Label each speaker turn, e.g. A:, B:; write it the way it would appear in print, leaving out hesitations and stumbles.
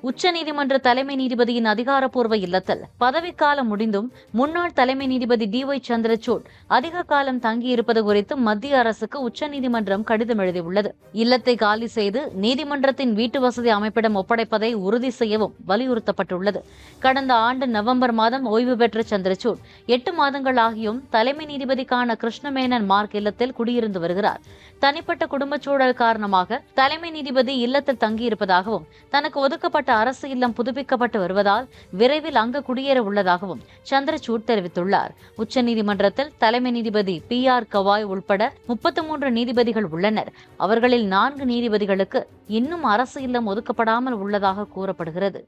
A: உச்சநீதிமன்ற தலைமை நீதிபதியின் அதிகாரப்பூர்வ இல்லத்தில் பதவிக்காலம் முடிந்தும் முன்னாள் தலைமை நீதிபதி டி.ஒய். சந்திரசூட் அதிக காலம் தங்கியிருப்பது குறித்து மத்திய அரசுக்கு உச்சநீதிமன்றம் கடிதம் எழுதியுள்ளது. இல்லத்தை காலி செய்து நீதிமன்றத்தின் வீட்டு வசதி அமைப்பிடம் ஒப்படைப்பதை உறுதி செய்யவும் வலியுறுத்தப்பட்டுள்ளது. கடந்த ஆண்டு நவம்பர் மாதம் ஓய்வு பெற்ற சந்திரசூட் 8 மாதங்கள் ஆகியும் தலைமை நீதிபதிக்கான கிருஷ்ணமேனன் மார்க் இல்லத்தில் குடியிருந்து வருகிறார். தனிப்பட்ட குடும்பச் சூழல் காரணமாக தலைமை நீதிபதி இல்லத்தில் தங்கியிருப்பதாகவும் தனக்கு ஒதுக்கப்பட்ட அரசு இல்லம் புதுப்பிக்கப்பட்டு வருவதால் விரைவில் அங்கு குடியேற உள்ளதாகவும் சந்திரசூட் தெரிவித்துள்ளார். உச்சநீதிமன்றத்தில் தலைமை நீதிபதி பி.ஆர். கவாய் உள்பட 33 நீதிபதிகள் உள்ளனர். அவர்களில் 4 நீதிபதிகளுக்கு இன்னும் அரசு இல்லம் ஒதுக்கப்படாமல் உள்ளதாக கூறப்படுகிறது.